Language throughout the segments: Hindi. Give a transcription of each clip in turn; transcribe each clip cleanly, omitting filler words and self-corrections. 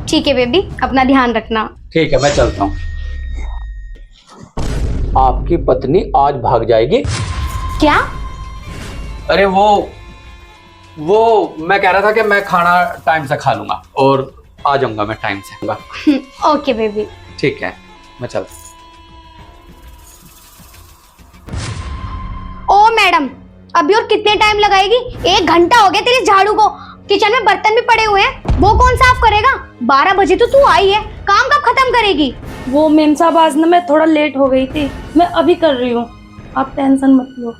ठीक है बेबी, अपना ध्यान रखना। ठीक है, मैं चलता हूँ। आपकी पत्नी आज भाग जाएगी? क्या? अरे वो मैं कह रहा था कि मैं खाना टाइम से खा लूंगा और आ जाऊंगा मैं टाइम से। Okay baby. ठीक है, मैं चलता। ओ मैडम, अभी और कितने टाइम लगाएगी? 1 घंटा हो गया तेरे झाड़ू को। किचन में बर्तन भी पड़े हुए हैं, वो कौन साफ करेगा? 12 बजे तो तू आई है, काम कब खत्म करेगी? वो मेम साहब आज ना मैं थोड़ा लेट हो गई थी, मैं अभी कर रही हूँ, आप टेंशन मत लो।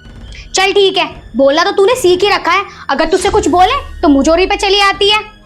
चल ठीक है, बोला तो तूने सीख ही रखा है, अगर तुझसे कुछ बोले तो मुजोरी पे चली आती है।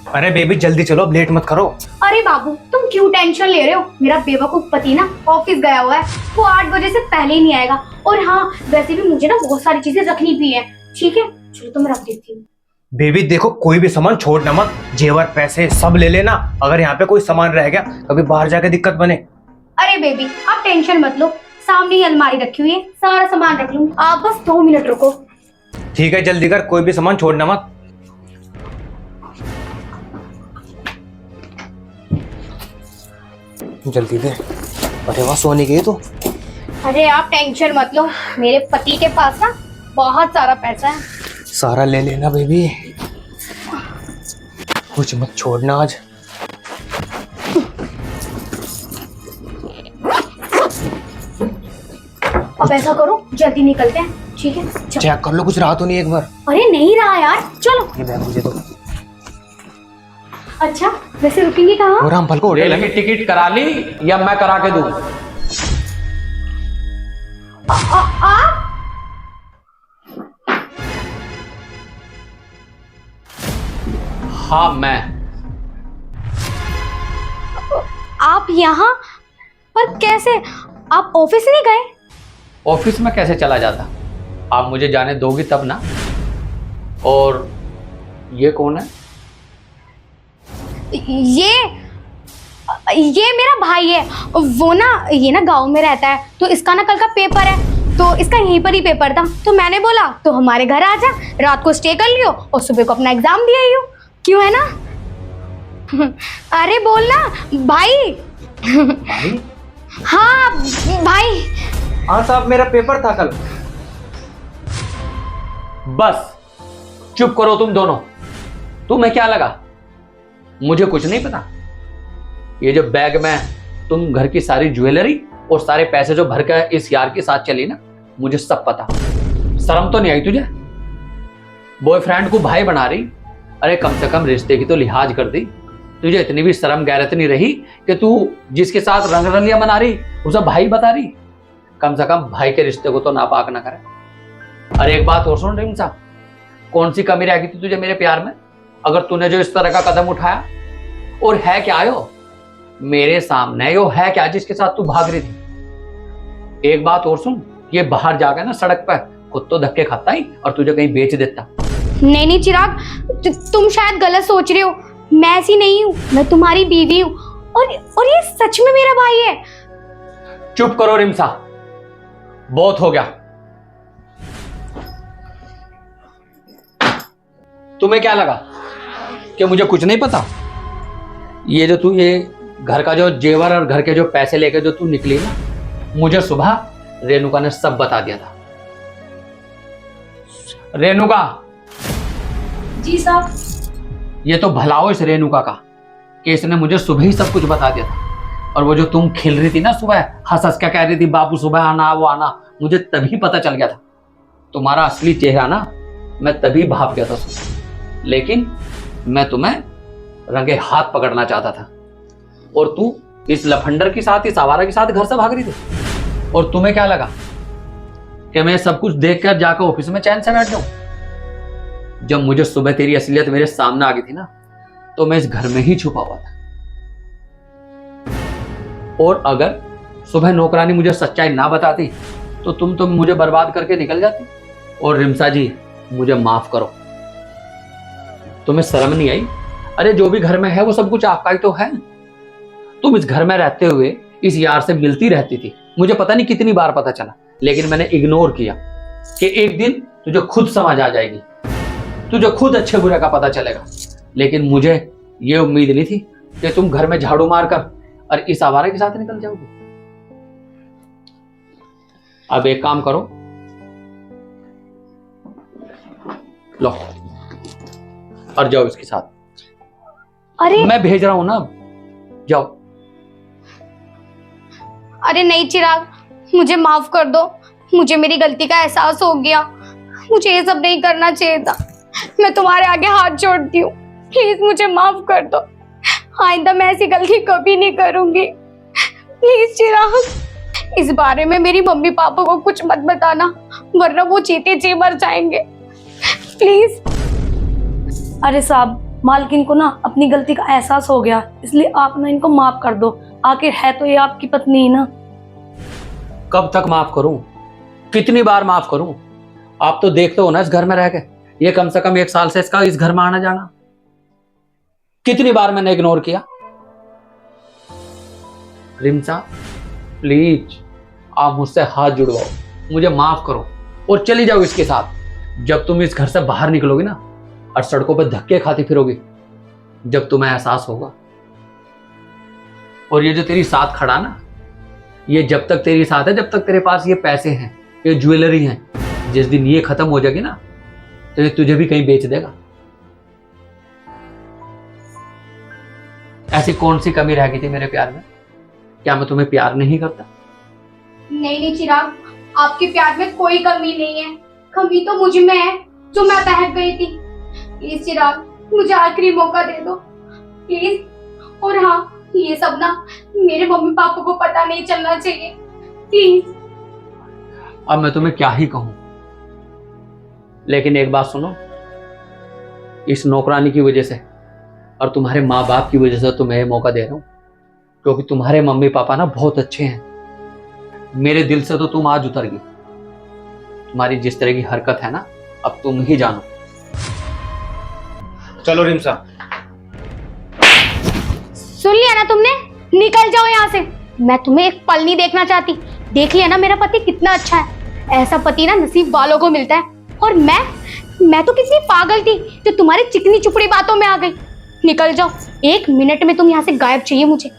अरे बेबी जल्दी चलो, अब लेट मत करो। अरे बाबू, तुम क्यों टेंशन ले रहे हो? मेरा बेवकूफ पति ना ऑफिस गया हुआ है, वो 8 बजे से पहले ही नहीं आएगा। और हाँ, वैसे भी मुझे ना बहुत सारी चीजें रखनी भी है। ठीक है, चलो तो मैं रख देती हूँ। बेबी देखो, कोई भी सामान छोड़ना मत, जेवर पैसे सब ले लेना। अगर यहाँ पे कोई सामान रह गया कभी बाहर जाके दिक्कत बने। अरे बेबी, आप टेंशन मत लो, सामने ही अलमारी रखी हुई है, सारा सामान रख लूंगी। आप बस 2 मिनट रुको। ठीक है, जल्दी कर, कोई भी सामान छोड़ना मत। जल्दी दे। अरे वाह, सोने गई तो। अरे आप टेंशन मत लो, मेरे पति के पास ना बहुत सारा पैसा है। सारा ले लेना बेबी, कुछ मत छोड़ना आज। अब ऐसा करो, जल्दी निकलते हैं। ठीक है, चलो। चेक कर लो कुछ रहा तो नहीं एक बार। अरे नहीं रहा यार, चलो। ये बैग मुझे दो। अच्छा, वैसे रुकेंगे कहाँ? और रामफल को रेल की टिकट करा ली या मैं करा के दूं? आप हाँ मैं। आप यहाँ पर कैसे? आप ऑफिस नहीं गए? ऑफिस में कैसे चला जाता? आप मुझे जाने दोगी तब ना। और ये कौन है? ये मेरा भाई है। वो ना, ये ना गांव में रहता है, तो इसका ना कल का पेपर है, तो इसका यहीं पर ही पेपर था, तो मैंने बोला तो हमारे घर आ जा, रात को स्टे कर लियो और सुबह को अपना एग्जाम दिया ही हो। क्यों है ना? अरे बोल ना भाई। भाई? हाँ भाई। हाँ साहब, मेरा पेपर था कल। बस चुप करो तुम दोनों। तुम्हें क्या लगा मुझे कुछ नहीं पता? ये जो बैग में तुम घर की सारी ज्वेलरी और सारे पैसे जो भर के इस यार के साथ चली ना, मुझे सब पता। शर्म तो नहीं आई तुझे? बॉयफ्रेंड को भाई बना रही। अरे कम से कम रिश्ते की तो लिहाज कर दी। तुझे इतनी भी शर्म गैरत नहीं रही कि तू जिसके साथ रंग रलियां बना रही उसे भाई बता रही? कम से कम भाई के रिश्ते को तो नापाक ना करे। अरे एक बात और सुन रिमसा, कौन सी कमी रह गई थी तुझे मेरे प्यार में, अगर तूने जो इस तरह का कदम उठाया? और है क्या यो मेरे सामने, यो है क्या जिसके साथ तू भाग रही थी? एक बात और सुन, ये बाहर जाकर ना सड़क पर खुद तो धक्के खाता ही और तुझे कहीं बेच देता। नहीं चिराग, तुम शायद गलत सोच रहे हो। मैं ऐसी नहीं हूँ, मैं तुम्हारी बीवी हूँ, और ये सच में मेरा भाई है। चुप करो रिमसा, बहुत हो गया। तुम्हें क्या लगा कि मुझे कुछ नहीं पता? ये जो तू ये घर का जो जेवर और घर के जो पैसे लेके जो तू निकली ना, मुझे सुबह रेणुका ने सब बता दिया था। रेणुका। जी साहब। ये तो भला हो इस रेणुका का कि इसने मुझे सुबह ही सब कुछ बता दिया था। और वो जो तुम खिल रही थी ना सुबह, हंस हंस क्या कह रही थी, बाबू सुबह आना वो आना, मुझे तभी पता चल गया था। तुम्हारा असली चेहरा ना मैं तभी भाप गया था सुबह। लेकिन मैं तुम्हें रंगे हाथ पकड़ना चाहता था और तू इस लफंडर के साथ, इस आवारा के साथ घर से भाग रही थी। और तुम्हें क्या लगा कि मैं सब कुछ देखकर जाकर ऑफिस में चैन से बैठ जाऊं? जब मुझे सुबह तेरी असलियत मेरे सामने आ गई थी ना, तो मैं इस घर में ही छुपा हुआ था। और अगर सुबह नौकरानी मुझे सच्चाई ना बताती तो तुम मुझे बर्बाद करके निकल जाती। और रिमसा जी, मुझे माफ करो। तुम्हें शर्म नहीं आई? अरे जो भी घर में है वो सब कुछ आपका ही तो है। तुम इस घर में रहते हुए इस यार से मिलती रहती थी, मुझे पता नहीं कितनी बार पता चला, लेकिन मैंने इग्नोर किया कि एक दिन तुझे खुद समझ आ जाएगी, तुझे खुद अच्छे बुरे का पता चलेगा। लेकिन मुझे ये उम्मीद नहीं थी कि तुम घर में झाड़ू मारकर और इस आवारा के साथ निकल जाओगे। अब एक काम करो, लो और जाओ इसके साथ। अरे मैं भेज रहा हूं ना, अब जाओ। अरे नहीं चिराग, मुझे माफ कर दो। मुझे मेरी गलती का एहसास हो गया। मुझे ये सब नहीं करना चाहिए था। मैं तुम्हारे आगे हाथ जोड़ती हूँ, प्लीज मुझे माफ कर दो। आइंदा मैं ऐसी गलती कभी नहीं करूंगी। प्लीज चिराग, इस बारे में मेरी मम्मी पापा को कुछ मत बताना, वरना वो चीते जी मर जाएंगे। प्लीज। अरे साहब, मालकिन को ना अपनी गलती का एहसास हो गया, इसलिए आप ना इनको माफ कर दो। आखिर है तो ये आपकी पत्नी ही ना। कब तक माफ करूं? कितनी बार माफ करूं? आप तो देखते हो ना इस घर में रह के, ये कम से कम 1 साल से इसका इस घर में आना जाना। कितनी बार मैंने इग्नोर किया। रिमसा प्लीज, आप मुझसे हाथ जुड़वाओ, मुझे माफ करो और चली जाओ इसके साथ। जब तुम इस घर से बाहर निकलोगी ना और सड़कों पर धक्के खाती फिरोगी, जब तुम्हें एहसास होगा। और ये जो तेरी साथ खड़ा ना, ये जब तक तेरी साथ है, जब तक तेरे पास ये पैसे हैं, ये ज्वेलरी हैं। जिस दिन ये खत्म हो जाएगी ना, तो ये तुझे भी कहीं बेच देगा। ऐसी कौन सी कमी रह गई थी मेरे प्यार में? क्या मैं तुम्हें प्यार नहीं करता? नहीं नहीं चिराग, आपके प्यार में कोई कमी नहीं है। कमी तो मुझ में है, जो मैं बहक गई थी। प्लीज चिराग, मुझे आखिरी मौका दे दो प्लीज। और हाँ, ये सब ना मेरे मम्मी पापा को पता नहीं चलना चाहिए, प्लीज। अब मैं तुम्हें क्या ही कहूं, लेकिन एक बात सुनो, इस नौकरानी की वजह से और तुम्हारे माँ बाप की वजह से तुम्हें मौका दे रहा हूं, क्योंकि तुम्हारे मम्मी पापा ना बहुत अच्छे हैं। मेरे दिल से तो तुम आज उतर गई। तुम्हारी जिस तरह की हरकत है ना, अब तुम ही जानो। चलो रिमसा। सुन लिया ना तुमने, निकल जाओ यहाँ से। मैं तुम्हें एक पल नहीं देखना चाहती। देख लिया ना मेरा पति कितना अच्छा है। ऐसा पति ना नसीब वालों को मिलता है। और मैं तो किसी पागल थी जो तुम्हारी चिकनी चुपड़ी बातों में आ गई। निकल जाओ, 1 मिनट में तुम यहाँ से गायब चाहिए मुझे।